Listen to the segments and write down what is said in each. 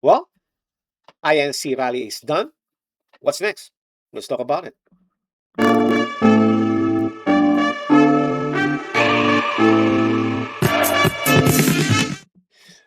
Well, INC rally is done. What's next? Let's talk about it.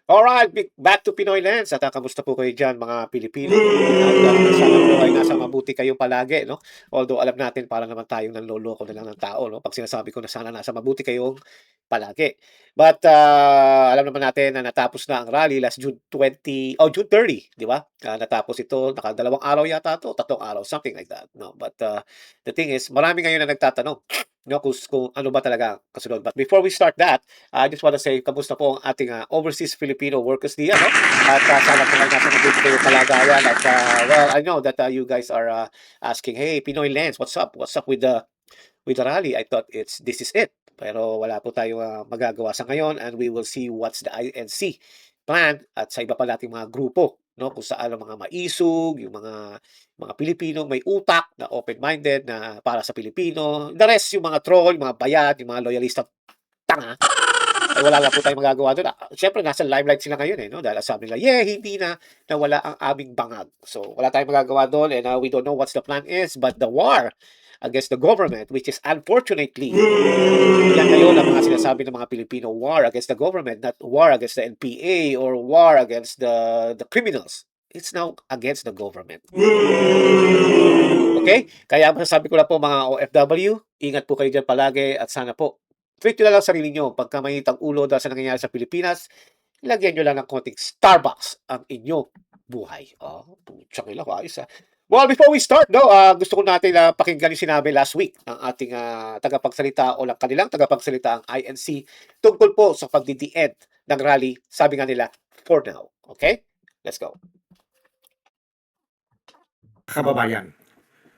Alright, back to Pinoy Lens at kamusta po kayo dyan mga Pilipino? At sana po ay nasa mabuti kayo palagi, no? Although alam natin para naman tayong nanloloko na lang ng tao, no? Pag sinasabi ko na sana nasa mabuti kayong palagi. But alam naman natin na natapos na ang rally last June 20, oh June 30, di ba? Natapos ito, nakadalawang araw yata to, tatlong araw, something like that. No? But the thing is, marami ngayon na nagtatanong, no, kung ano ba talaga ang kasunod. But before we start that, I just want to say, kamusta po ang ating overseas Filipino workers diyan, no? At sana po ay nasa mabuti kayo kalagayan. At well, I know that you guys are asking, hey, Pinoy Lens, what's up? What's up with the rally? I thought this is it. Pero wala po tayong magagawa sa ngayon and we will see what's the INC plan at sa iba pa nating mga grupo, no? Kung saan ang mga maisog, yung mga Pilipino may utak na open-minded na para sa Pilipino. The rest, yung mga troll, yung mga bayad, yung mga loyalista tanga, ay wala na po tayong magagawa doon. Siyempre, nasa limelight sila ngayon, no? Dahil sabi nila, yeah, hindi na nawala ang aming bangag. So, wala tayong magagawa doon and we don't know what the plan is. But the war against the government, which is unfortunately, yan ngayon ang mga sinasabi ng mga Pilipino, war against the government, not war against the NPA or war against the criminals. It's now against the government. Okay? Kaya masasabi ko lang po mga OFW, ingat po kayo dyan palagi at sana po treat nyo na lang sarili nyo. Pagka mainit ang ulo dahil sa nangyayari sa Pilipinas, lagyan nyo lang ng konting Starbucks ang inyong buhay. Oh, putsang ila, ayos ah. Well, before we start, no, gusto ko natin pakinggan yung sinabi last week ng ating tagapagsalita o ng kanilang tagapagsalita ang INC tungkol po sa pagdidied ng rally. Sabi nga nila, for now. Okay? Let's go. Kababayan,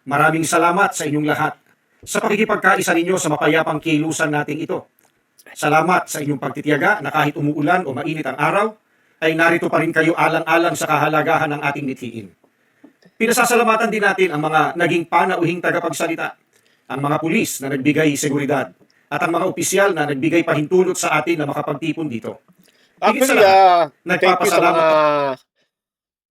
maraming salamat sa inyong lahat sa pakikipagkaisa ninyo sa mapayapang kilusan nating ito. Salamat sa inyong pagtitiyaga na kahit umuulan o mainit ang araw, ay narito pa rin kayo alang-alang sa kahalagahan ng ating mithiin. Pinasasalamatan din natin ang mga naging panauhing tagapagsalita, ang mga pulis na nagbigay seguridad, at ang mga opisyal na nagbigay pahintulot sa atin na makapagtipon dito. Higit sa Actually, lahat, thank you nagpapasalamat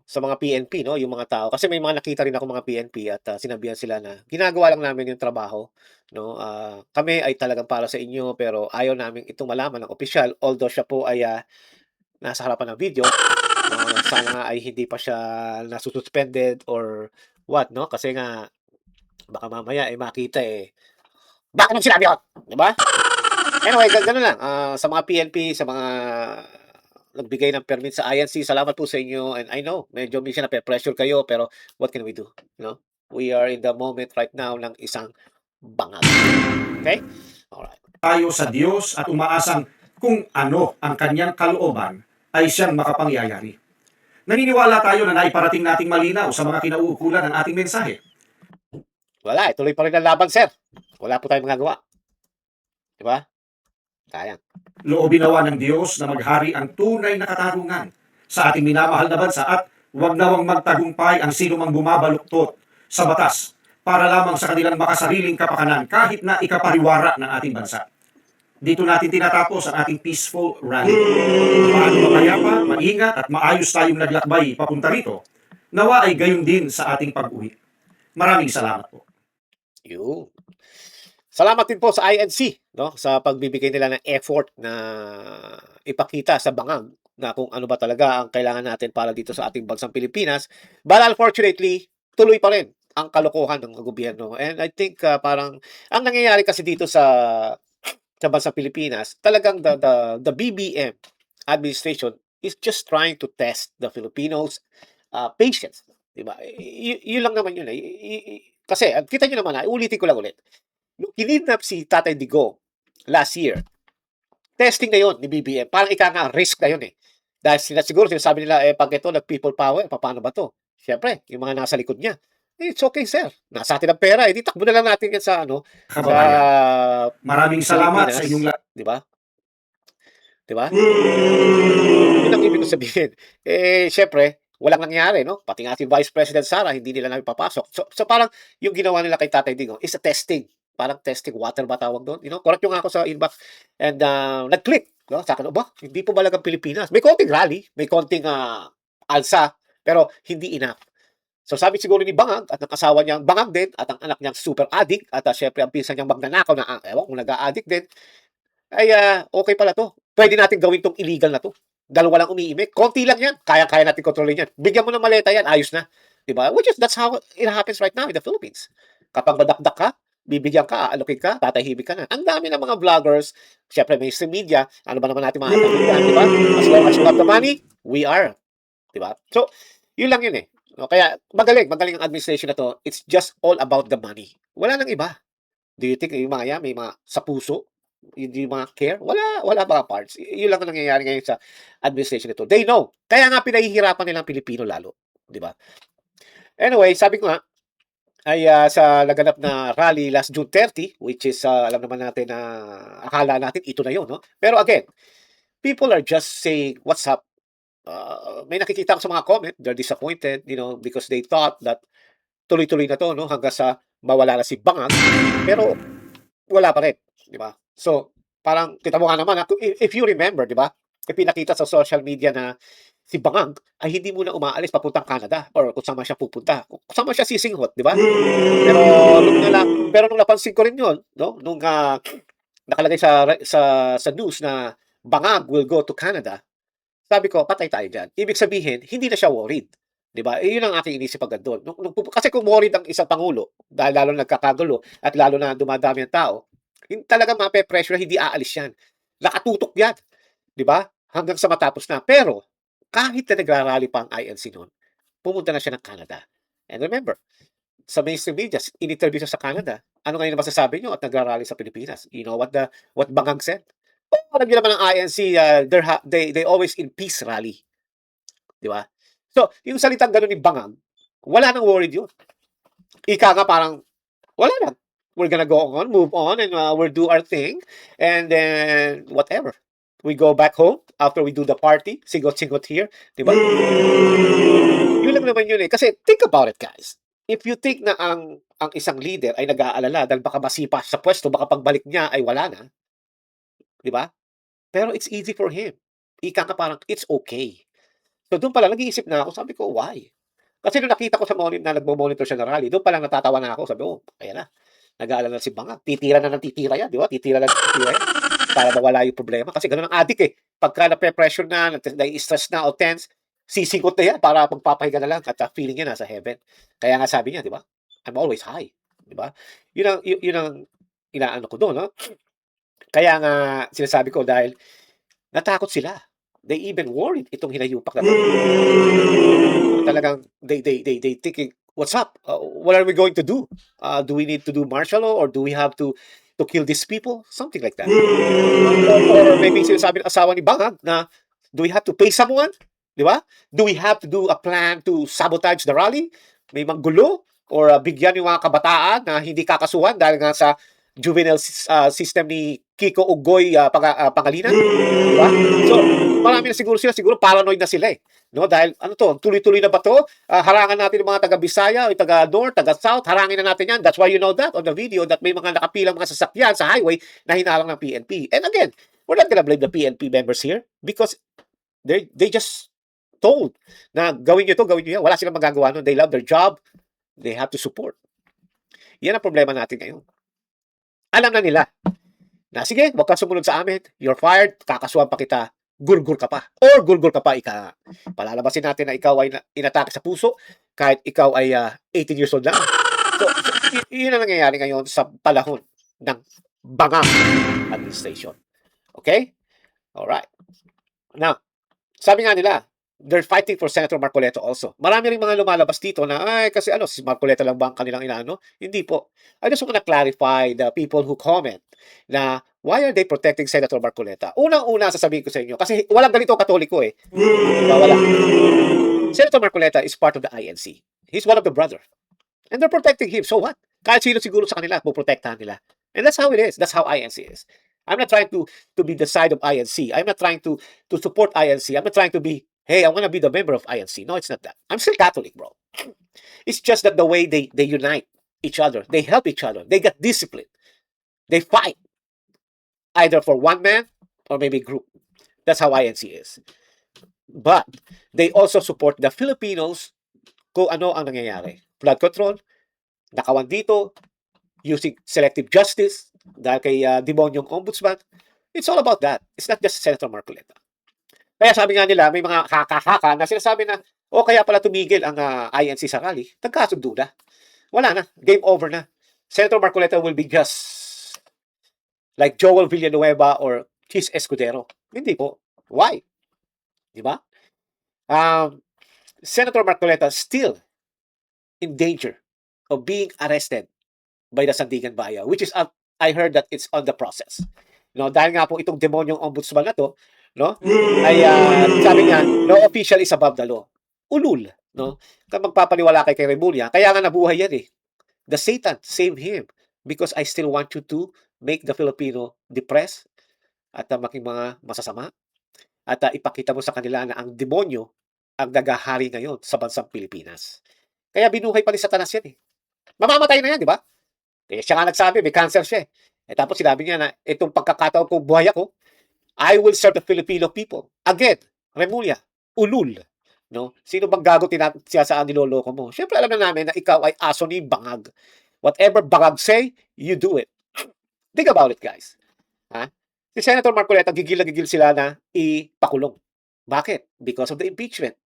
sa mga PNP, no, yung mga tao. Kasi may mga nakita rin ako mga PNP at sinabihan sila na ginagawa lang namin yung trabaho, no. Kami ay talagang para sa inyo pero ayaw namin itong malaman ng opisyal although siya po ay nasa harapan ng video. Sana nga ay hindi pa siya nasususpended or what, no? Kasi nga baka mamaya ay makita bakit mo sinabi yun? Di ba? Anyway, gano'n lang. Sa mga PNP, sa mga nagbigay ng permit sa INC, salamat po sa inyo. And I know, medyo minsan nape-pressure kayo, pero what can we do? You know? We are in the moment right now ng isang bangag. Okay? Alright. tayo sa Diyos at umaasang kung ano ang kanyang kalooban ay siyang makapangyayari. Naniniwala tayo na naiparating nating malinaw sa mga kinauukulan ng ating mensahe. Wala, tuloy pa rin ang laban, sir. Wala po tayong magagawa. Di ba? Sayang. Loobin nawa ng Diyos na maghari ang tunay na katarungan sa ating minamahal na bansa at huwag nawang magtagumpay ang sino mang bumabaluktot sa batas para lamang sa kanilang makasariling kapakanan kahit na ikapariwara ng ating bansa. Dito natin tinatapos ang ating peaceful rally. Paano mapayapa, maingat at maayos tayong naglakbay papunta rito, nawa ay gayon din sa ating pag-uwi. Maraming salamat po. Yun. Salamat din po sa INC, no, sa pagbibigay nila ng effort na ipakita sa bangag na kung ano ba talaga ang kailangan natin para dito sa ating bansang Pilipinas. But unfortunately, tuloy pa rin ang kalokohan ng gobyerno. And I think parang ang nangyayari kasi dito sa bansang Pilipinas, talagang the BBM administration is just trying to test the Filipinos patience, 'di ba? Yun lang naman yun kasi kita niyo naman ulitin ko lang ulit. Nung kinidnap si Tatay Digong last year, testing na yun ni BBM. Parang ika nga, risk na yun Dahil siguro sinasabi nila, pag ito nag-people power, paano ba to? Siyempre, yung mga nasa likod niya. It's okay, sir. Nasa atin ang pera. Di takbo na lang natin yan sa sa Kababayan, maraming salamat sa inyong lahat. Di ba? Di ba? Yun ang ibig ko sabihin. Siyempre, walang nangyari, no? Pati nga si Vice President Sara, hindi nila namin papasok. So parang yung ginawa nila kay Tatay Digong is a testing. Parang testing water ba tawag doon? Correct yung ako sa inbox and nag-click. No? Sa akin, ba? Hindi po balagang Pilipinas. May konting rally, may konting alsa, pero hindi enough. So sabi siguro ni Bangag at ang asawa niyang Bangag din at ang anak niyang super addict at syempre ang pinsan niyang magnanakaw na ewan kung nag-a-addict din, ay okay pala 'to. Pwede natin gawin 'tong illegal na 'to. Dalawa lang umiimik, konti lang 'yan, kayang-kaya natin kontrolin 'yan. Bigyan mo ng maleta 'yan, ayos na, 'di ba? Which is that's how it happens right now in the Philippines. Kapag madakdak ka, bibigyan ka, aalukin ka, tatahimik ka na. Ang dami ng mga vloggers, siyempre mainstream media, ano ba naman natin makakapagod yan, 'di ba? As long as you have the money, we are, 'di ba? So, yun lang yun, eh. No, kaya magaling ang administration na 'to. It's just all about the money. Wala nang iba. Do you think yung mga yan may mga sa puso? Hindi mga care? Wala mga parts. Yun lang ang nangyayari ngayon sa administration nito. They know. Kaya nga pinahihirapan nila ang Pilipino lalo, 'di ba? Anyway, sabi ko nga ay sa naganap na rally last June 30, which is alam naman natin na akala natin ito na yun, no? Pero again, people are just saying, "What's up?" May nakikita ako sa mga comment, they're disappointed, because they thought that tuloy-tuloy na 'to, no, hanggang sa mawala na si Bangag, pero wala pa rin, 'di ba? So, parang kita mo nga naman, if you remember, 'di ba, ipinakita sa social media na si Bangag ay hindi muna umaalis papuntang Canada or kung saan man siya pupunta, kung saan man siya sisinghot, 'di ba? Pero nung napansin ko rin 'yon, 'no, nung nakalagay sa news na Bangag will go to Canada, sabi ko, patay tayo diyan. Ibig sabihin, hindi na siya worried, 'di ba? Yun ang aking inisip agad do'n. Kasi kung worried ang isang pangulo, dahil lalo nagkakagulo at lalo na dumadami ang tao, talagang mape-pressure, hindi aalis 'yan. Nakatutok 'yan, 'di ba? Hanggang sa matapos na. Pero kahit na nagra-rally pa ang INC no'n, pumunta na siya ng Canada. And remember, sa mainstream media, in-interview siya sa Canada. Ano ngayon ang masasabi niyo at nagra-rally sa Pilipinas? You know what Bangag said? Oh, alam niyo naman ang INC, they always in peace rally, 'di ba? So, yung salitang gano'n ni Bangag, wala nang worried yun. Ika nga parang, wala lang. We're gonna go on, move on, and we'll do our thing, and then whatever. We go back home after we do the party, sigot-sigot here, 'di ba? Yun lang naman yun, eh. Kasi think about it, guys. If you think na ang isang leader ay nag-aalala dahil baka masipa sa puwesto, baka pagbalik niya ay wala na, 'di ba? Pero it's easy for him. Ika nga parang, it's okay. So do'n palang nag-iisip na ako, sabi ko, "Why?" Kasi nung nakita ko sa na nagmo-monitor siya ng rally, do'n palang natatawa na ako. Sabi ko, "Ayan na, nag-aalala na si Bangag, titira na ng titira 'yan, 'di ba? Titira na ng titira 'yan para mawala yung problema." Kasi gano'n ang addict, eh. Pagka nape-pressure na, nai-stress na o tense, sisikot na 'yan para magpapahinga na lang at feeling niya nasa heaven. Kaya nga sabi niya, 'di ba, "I'm always high." 'Di ba? Yun ang inaano ko do'n, 'no? Kaya nga sinasabi ko dahil natakot sila. They even worried itong hinayupak na 'to. Talagang they thinking, "What's up? What are we going to do? Do we need to do martial law or do we have to kill these people?" Something like that. Or maybe sinasabi ng asawa ni Bangag na, "Do we have to pay someone?" 'Di ba? "Do we have to do a plan to sabotage the rally?" May manggulo or bigyan yung mga kabataan na hindi kakasuhan dahil nga sa juvenile system ni Kiko Uggoy, Pangalinan, 'di ba? So, marami na siguro paranoid na sila, eh, 'no? Dahil ano 'to, tuloy-tuloy na ba 'to? Harangan natin yung mga taga Bisaya o taga North, taga South, harangin na natin 'yan. That's why you know that on the video that may mga nakapilang mga sasakyan sa highway na hinalang ng PNP. And again, we're not gonna blame the PNP members here because they just told na gawin niyo 'to, gawin niyo 'yan. Wala silang magagawa nun. They love their job. They have to support. 'Yan ang problema natin ngayon. Alam na nila na, "Sige, wag kang sumunod sa amin. You're fired. Kakasuhan pa kita. Gurgur ka pa or gurgur ka pa, ika nga." Palalabasin natin na ikaw ay inatake sa puso kahit ikaw ay 18 years old lang. So, yun ang nangyayari ngayon sa panahon ng Bangag administration. Okay? Alright. Now, sabi nga nila, they're fighting for Senator Marcoleta also. Marami ring mga lumalabas dito na, "Ay, kasi si Marcoleta lang ba ang kanilang inaano?" Hindi po. I just wanna clarify the people who comment na, why are they protecting Senator Marcoleta? Unang-una sasabihin ko sa inyo, kasi walang ganito Katoliko, eh. Di ba, wala. Senator Marcoleta is part of the INC. He's one of the brother. And they're protecting him. So what? Kahit sino siguro sa kanila, poprotektahan nila. And that's how it is. That's how INC is. I'm not trying to be the side of INC. I'm not trying to support INC. I'm not trying to be, "Hey, I want to be the member of INC." No, it's not that. I'm still Catholic, bro. It's just that the way they unite each other, they help each other, they get discipline, they fight either for one man or maybe group. That's how INC is. But they also support the Filipinos kung ano ang nangyayari. Flood control, nakawan dito, using selective justice, dahil kay demonyong ombudsman. It's all about that. It's not just Senator Marcoleta. Kaya sabi nga nila, may mga haka-haka na sinasabi na, kaya pala tumigil ang INC sa rally. Nagkasundo na. Wala na. Game over na. Senator Marcoleta will be just like Joel Villanueva or Chis Escudero. Hindi po. Why? Di ba? Senator Marcoleta still in danger of being arrested by the Sandigan Bayan, which is, I heard that it's on the process. Dahil nga po itong demonyong ombudsman na to, ay sabi niya, no official is above the law. Ulul, Kung magpapaniwala kay Remulla, kaya nga nabuhay yan eh. The Satan saved him because I still want you to make the Filipino depressed at maging mga masasama at ipakita mo sa kanila na ang demonyo ang nagahari ngayon sa bansang Pilipinas. Kaya binuhay pa ni Satanas yan eh. Mamamatay na yan, di ba? Siya nga nagsabi, may cancer siya eh. Tapos sinabi niya na itong pagkakataon kong buhay ako, I will serve the Filipino people. Again, Remulla, ulul. Sino bang gago siya saan niloloko mo? Siyempre alam na namin na ikaw ay aso ni bangag. Whatever bangag say, you do it. Think about it, guys. Si Senator Marcoleta, gigil na gigil sila na ipakulong. Bakit? Because of the impeachment.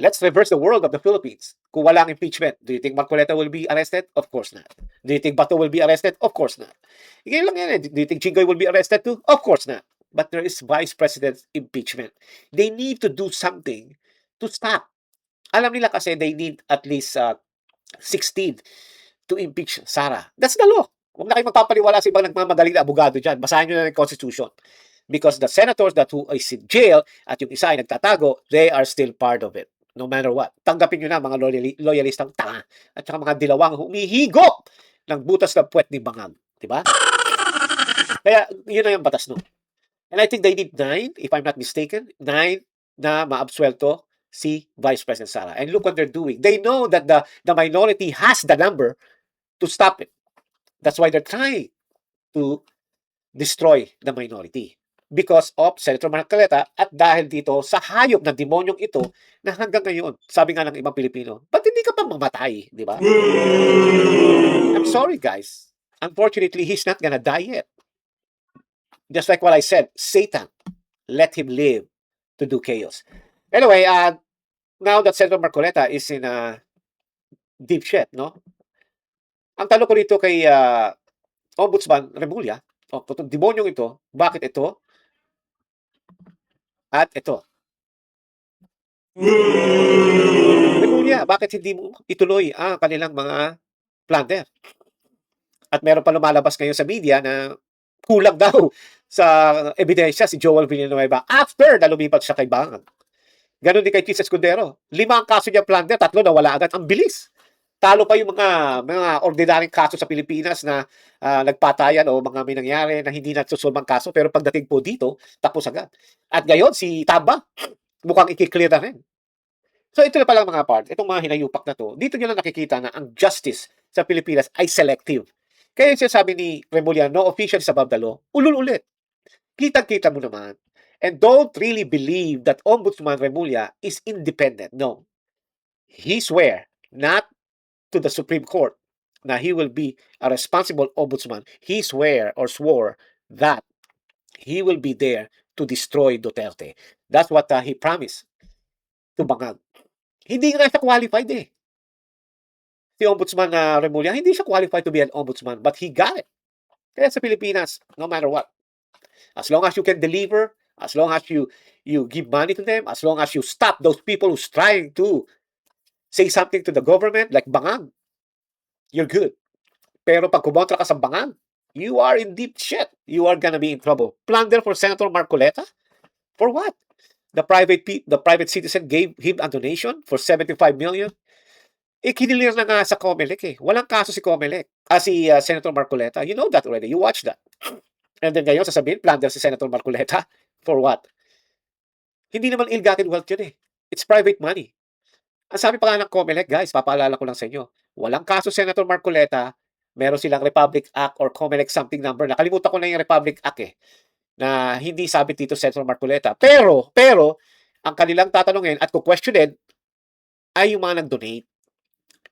Let's reverse the world of the Philippines. Kung walang impeachment, do you think Marcoleta will be arrested? Of course not. Do you think Bato will be arrested? Of course not. Ganyan lang yan eh. Do you think Jinggoy will be arrested too? Of course not. But there is Vice President impeachment. They need to do something to stop. Alam nila kasi they need at least 16 to impeach Sara. That's the law. Huwag na kayo magpapaliwala sa ibang nagmamagaling na abogado dyan. Basahin nyo na ng Constitution. Because the senators that who is in jail at yung isa ay nagtatago, they are still part of it. No matter what. Tanggapin nyo na mga loyalistang tanga at saka mga dilawang humihigop ng butas ng puwet ni Bangag. Diba? Kaya yun na yung batas no. And I think they need 9, if I'm not mistaken, 9 na maabsuelto si Vice President Sara. And look what they're doing. They know that the minority has the number to stop it. That's why they're trying to destroy the minority. Because of Senator Marcoleta at dahil dito sa hayop na demonyong ito na hanggang ngayon, sabi nga ng ibang Pilipino, ba't hindi ka pa mamatay, di ba? I'm sorry guys. Unfortunately, he's not gonna die yet. Just like what I said, Satan, let him live to do chaos. Anyway, now that Senator Marcoleta is in a deep shit, ang tanong ko dito kay Ombudsman Remulla, itong demonyong ito, bakit ito? At ito. Remulla, bakit hindi mo ituloy ang kanilang mga plunder? At meron pa lumalabas ngayon sa media na kulang daw sa ebidensya si Joel Villanueva after na lumipat siya kay Bangag. Ganon din kay Chis Escudero. 5 ang kaso niya plunder, 3 nawala agad. Ang bilis. Talo pa yung mga ordinaryong kaso sa Pilipinas na nagpatayan o mga may nangyari na hindi nagsusulbang kaso pero pagdating po dito, tapos agad. At ngayon, si Taba, mukhang i-clear na rin. So ito na palang mga part, itong mga hinayupak na to, dito nyo lang nakikita na ang justice sa Pilipinas ay selective. Kaya yung sinasabi ni Remulla, no official is above the law, ulul ulit. Kitang-kita mo naman. And don't really believe that Ombudsman Remulla is independent. No. He swear, not to the Supreme Court, na he will be a responsible ombudsman. He swore that he will be there to destroy Duterte. That's what he promised to Bangag. Hindi nga siya qualified eh. Si Ombudsman Remulla, hindi siya qualified to be an ombudsman, but he got it. Kaya sa Pilipinas, no matter what, as long as you can deliver, as long as you give money to them, as long as you stop those people who's trying to say something to the government, like Bangag, you're good. Pero pag kumontra ka sa Bangag, you are in deep shit. You are gonna be in trouble. Plunder for Senator Marcoleta? For what? The private citizen gave him a donation for 75 million. Kinilir na nga sa COMELEC eh. Walang kaso si COMELEC. Si Senator Marcoleta. You know that already. You watch that. And then ngayon sasabihin, plunder si Senator Marcoleta. For what? Hindi naman ill-gotten wealth yun eh. It's private money. Ang sabi pa nga ng COMELEC, guys, papaalala ko lang sa inyo, walang kaso Senator Marcoleta, meron silang Republic Act or COMELEC something number. Nakalimutan ko na yung Republic Act eh, na hindi sabi dito Senator Marcoleta. Pero, ang kanilang tatanungin at kukwestiyonin ay yung mga nag-donate.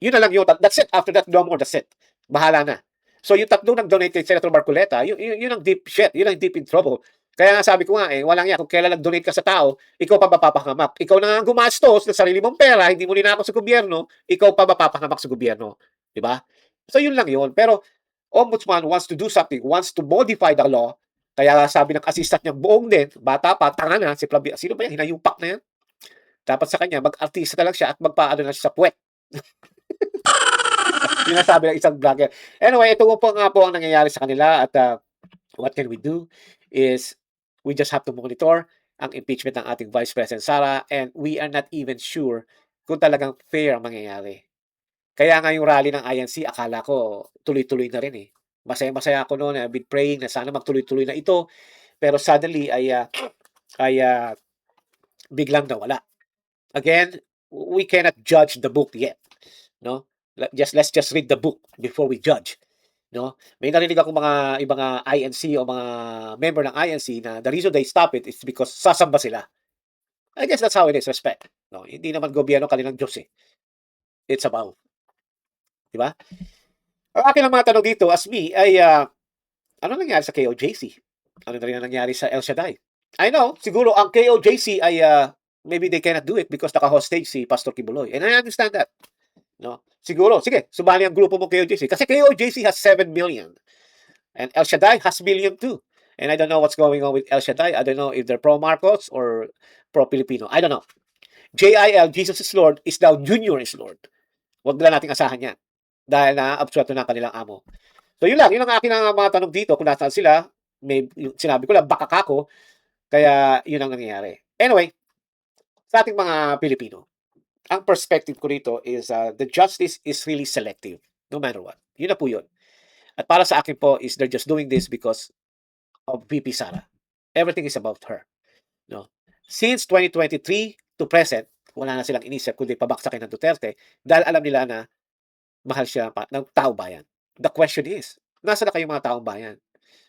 Yun na lang yun. That's it. After that, no more. That's it. Bahala na. So yung tatlong nag-donate kay Senator Marcoleta, yun ang deep shit. Yun ang deep in trouble. Kaya nga sabi ko nga walang yan. Kung kailan nag-donate ka sa tao, ikaw pa mapapahamak. Ikaw na nga gumastos ng sarili mong pera, hindi mo ninakaw sa gobyerno, ikaw pa mapapahamak sa gobyerno. Diba? So yun lang yun. Pero Ombudsman wants to do something, wants to modify the law. Kaya sabi ng assistant niya, buong din, bata pa, tanga na, si Flavia. Sino ba yan? Hinayupak na yan. Dapat sa kanya, mag-artista na lang siya at magpaano na siya sa puwet. Sinasabi ng isang vlogger. Anyway, ito po nga po ang nangyayari sa kanila at what can we do is we just have to monitor ang impeachment ng ating Vice President Sara and we are not even sure kung talagang fair ang mangyayari. Kaya nga yung rally ng INC, akala ko tuloy-tuloy na rin eh. Masaya-masaya ako noon. I've been praying na sana magtuloy-tuloy na ito. Pero suddenly ay biglang nawala. Again, we cannot judge the book yet. No? Let's just read the book before we judge. No? May narinig akong mga ibang INC o mga member ng INC na the reason they stop it is because sasamba sila. I guess that's how it is, respect. No? Hindi naman gobyerno kanilang Diyos eh. It's about. Diba? Ang akin ang mga tanong dito as me ay ano nangyari sa KOJC? Ano na rin ang nangyari sa El Shaddai? I know, siguro ang KOJC ay maybe they cannot do it because naka-hostage si Pastor Kibuloy. And I understand that. No? Siguro, sige, sumali ang grupo mo KOJC. Kasi KOJC has 7 million. And El Shaddai has million too. And I don't know what's going on with El Shaddai. I don't know if they're pro-Marcos or pro-Filipino. I don't know. JIL, Jesus is Lord, is now Junior is Lord. Huwag na nating asahan yan. Dahil na-absuelto na kanilang amo. So yun lang. Yun ang akin ang mga tanong dito. Kung nasaan sila, sinabi ko lang, baka kako. Kaya yun ang nangyayari. Anyway, sa ating mga Pilipino, ang perspective ko rito is the justice is really selective. No matter what. Yun na po yun. At para sa akin po is they're just doing this because of VP Sara. Everything is about her. No? Since 2023 to present, wala na silang inisip kundi pabaksakin ng Duterte dahil alam nila na mahal siya ng taong bayan. The question is, nasa na kayong mga taong bayan?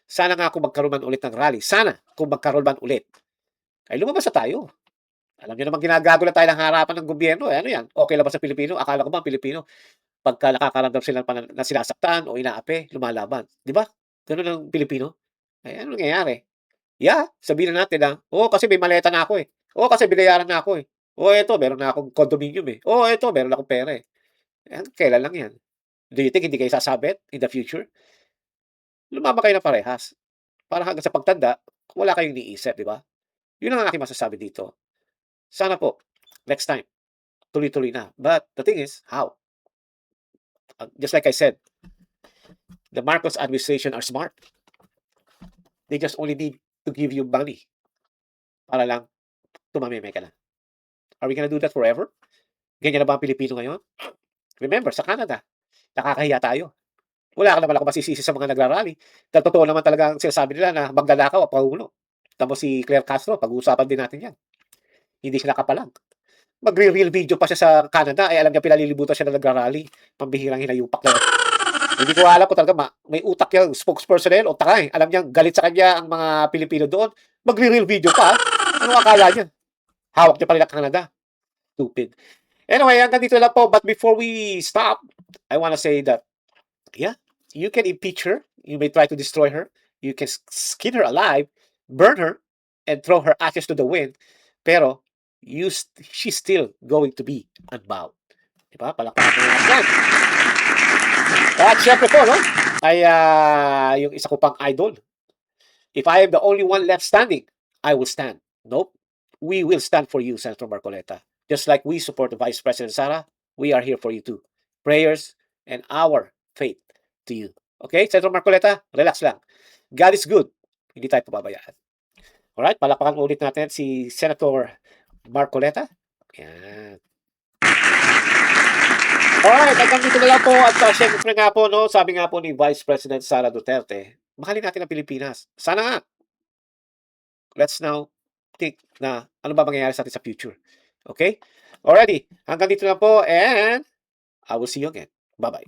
Sana nga kung magkaroon man ulit ng rally. Sana kung magkaroon man ulit. Ay lumabas na tayo. Alam niyo naman ginagago na tayo ng harapan ng gobyerno. Ano yan? Okay lang ba sa Pilipino? Akala ko ba ang Pilipino, pagka nakakaramdam sila na sinasaktan o inaapi, lumalaban. Di ba? Ganun ang Pilipino. Ay ano nangyayari? Yeah, sabihin na natin kasi may maleta na ako eh. Kasi binayaran na ako eh. Eto, meron na akong condominium eh. Eto, meron na akong pera eh. Kailan lang yan? Do you think hindi kayo sasabit in the future? Lumaba kayo na parehas. Para hanggang sa pagtanda, wala kayong iniisip, di ba? Yun ang aking masasabi dito. Sana po, next time, tuloy-tuloy na. But the thing is, how? Just like I said, the Marcos administration are smart. They just only need to give you money para lang tumamimik ka na. Are we gonna do that forever? Ganyan na ba ang Pilipino ngayon? Remember, sa Canada, nakakahiya tayo. Wala ka naman ako masisisi sa mga nagrarally. Dahil totoo naman talaga ang sinasabi nila na magnanakaw ang Pangulo. Tapos si Claire Castro, pag-uusapan din natin yan. Hindi sila kapalag. Magre-real video pa siya sa Canada, alam niya pinalilibutan siya na nagrarally. Pambihirang hinayupak na yan. Hindi ko alam kung talaga may utak yung spokespersonel o taka eh. Alam niya, galit sa kanya ang mga Pilipino doon. Magre-real video pa. Ano akala niya? Hawak niya pa rin ang Canada. Stupid. Anyway, hanggang dito lang po. But before we stop, I wanna say that, yeah, you can impeach her. You may try to destroy her. You can skin her alive, burn her, and throw her ashes to the wind. Pero, she's still going to be unbound. Diba? Palakpakan mo yan. At syempre po, no? Ay, yung isa ko pang idol. If I am the only one left standing, I will stand. Nope. We will stand for you, Senator Marcoleta. Just like we support the Vice President Sara, we are here for you too. Prayers and our faith to you. Okay, Senator Marcoleta, relax lang. God is good. Hindi tayo pababayaan. Alright, palakpakan ulit natin si Senator Marcoleta. Yan. Alright, hanggang dito na lang po. At syempre nga po, no, sabi nga po ni Vice President Sara Duterte, mahalin natin ang Pilipinas. Sana nga. Let's now think na ano ba mangyayari sa atin sa future. Okay? Alrighty. Hanggang dito lang po and I will see you again. Bye-bye.